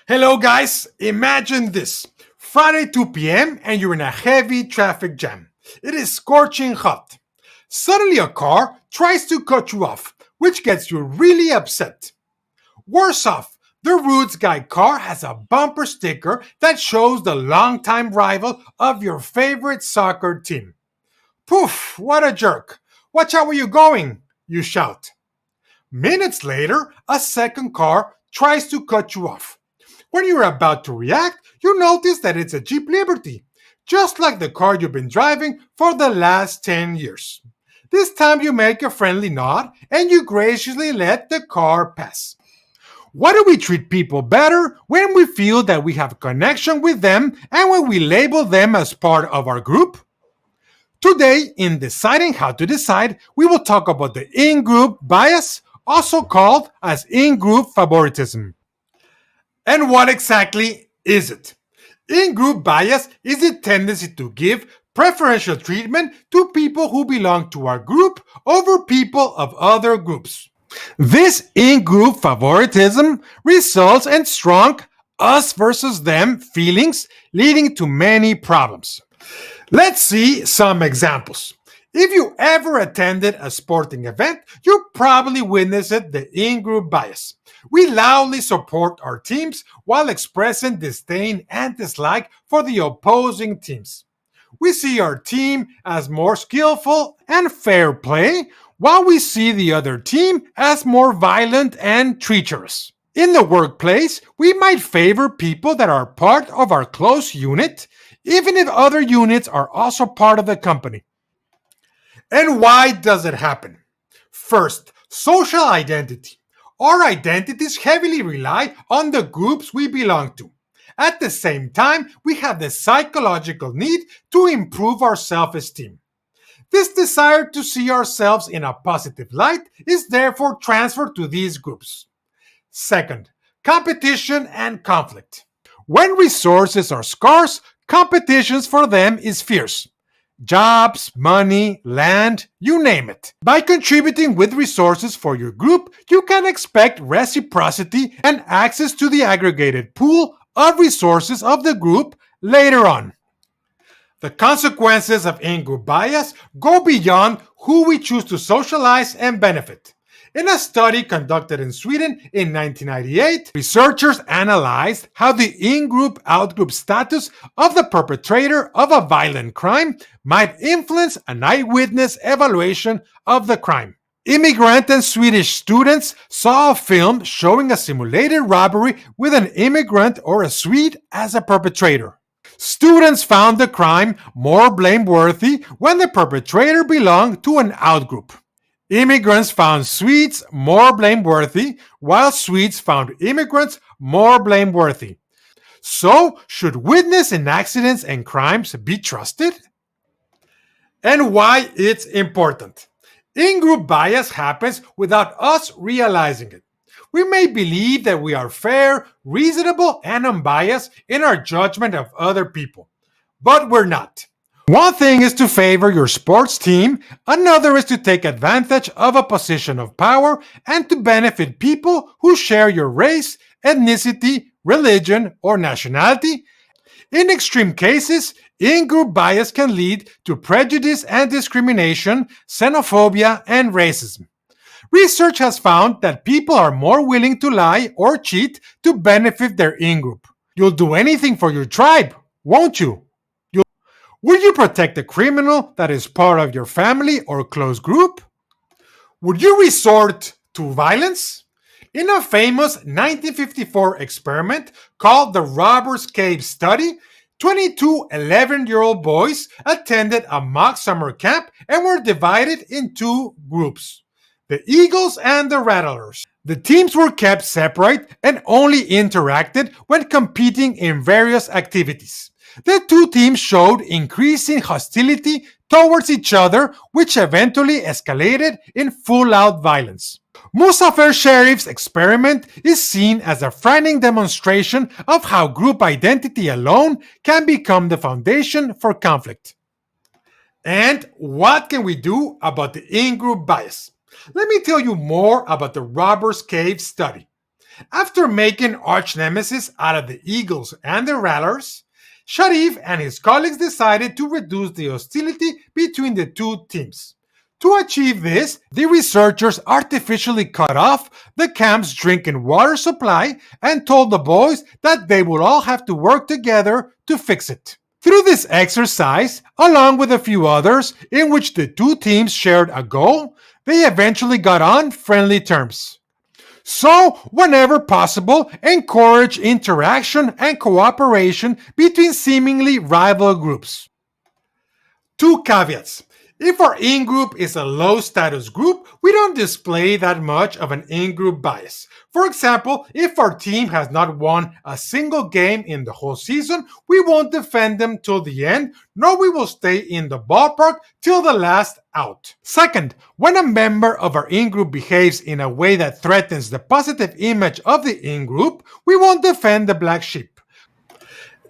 Hello, guys. Imagine this Friday, 2 p.m., and you're in a heavy traffic jam. It is scorching hot. Suddenly, a car tries to cut you off, which gets you really upset. Worse off, the Roots Guy car has a bumper sticker that shows the longtime rival of your favorite soccer team. Poof, what a jerk. Watch out where you're going, you shout. Minutes later, a second car tries to cut you off. When you're about to react, you notice that it's a Jeep Liberty, just like the car you've been driving for the last 10 years. This time you make a friendly nod and you graciously let the car pass. Why do we treat people better when we feel that we have a connection with them and when we label them as part of our group? Today, in Deciding How to Decide, we will talk about the in-group bias, also called as in-group favoritism. And what exactly is it? In-group bias is the tendency to give preferential treatment to people who belong to our group over people of other groups. This in-group favoritism results in strong us versus them feelings, leading to many problems. Let's see some examples. If you ever attended a sporting event, you probably witnessed the in-group bias. We loudly support our teams while expressing disdain and dislike for the opposing teams. We see our team as more skillful and fair play, while we see the other team as more violent and treacherous. In the workplace, we might favor people that are part of our close unit, even if other units are also part of the company. And why does it happen? First, social identity. Our identities heavily rely on the groups we belong to. At the same time, we have the psychological need to improve our self-esteem. This desire to see ourselves in a positive light is therefore transferred to these groups. Second, competition and conflict. When resources are scarce, competitions for them is fierce. Jobs, money, land, you name it. By contributing with resources for your group, you can expect reciprocity and access to the aggregated pool of resources of the group later on. The consequences of in-group bias go beyond who we choose to socialize and benefit. In a study conducted in Sweden in 1998, researchers analyzed how the in-group out-group status of the perpetrator of a violent crime might influence an eyewitness evaluation of the crime. Immigrant and Swedish students saw a film showing a simulated robbery with an immigrant or a Swede as a perpetrator. Students found the crime more blameworthy when the perpetrator belonged to an out-group. Immigrants found Swedes more blameworthy, while Swedes found immigrants more blameworthy. So, should witnesses in accidents and crimes be trusted? And why it's important. In-group bias happens without us realizing it. We may believe that we are fair, reasonable, and unbiased in our judgment of other people, but we're not. One thing is to favor your sports team, another is to take advantage of a position of power and to benefit people who share your race, ethnicity, religion, or nationality. In extreme cases, in-group bias can lead to prejudice and discrimination, xenophobia, and racism. Research has found that people are more willing to lie or cheat to benefit their in-group. You'll do anything for your tribe, won't you? Would you protect a criminal that is part of your family or close group? Would you resort to violence? In a famous 1954 experiment called the Robbers Cave Study, 22 11-year-old boys attended a mock summer camp and were divided in two groups, the Eagles and the Rattlers. The teams were kept separate and only interacted when competing in various activities. The two teams showed increasing hostility towards each other, which eventually escalated in full-out violence. Muzafer Sherif's experiment is seen as a frightening demonstration of how group identity alone can become the foundation for conflict. And what can we do about the in-group bias? Let me tell you more about the Robbers Cave study. After making arch nemesis out of the Eagles and the Rattlers, Sharif and his colleagues decided to reduce the hostility between the two teams. To achieve this, the researchers artificially cut off the camp's drinking water supply and told the boys that they would all have to work together to fix it. Through this exercise, along with a few others in which the two teams shared a goal, they eventually got on friendly terms. So, whenever possible, encourage interaction and cooperation between seemingly rival groups. Two caveats. If our in-group is a low-status group, we don't display that much of an in-group bias. For example, if our team has not won a single game in the whole season, we won't defend them till the end, nor we will stay in the ballpark till the last out. Second, when a member of our in-group behaves in a way that threatens the positive image of the in-group, we won't defend the black sheep.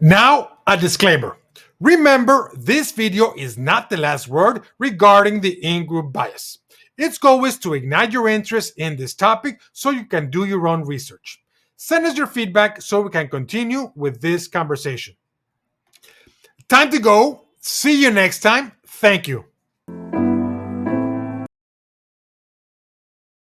Now, a disclaimer. Remember, this video is not the last word regarding the in-group bias. Its goal is to ignite your interest in this topic so you can do your own research. Send us your feedback so we can continue with this conversation. Time to go. See you next time. Thank you.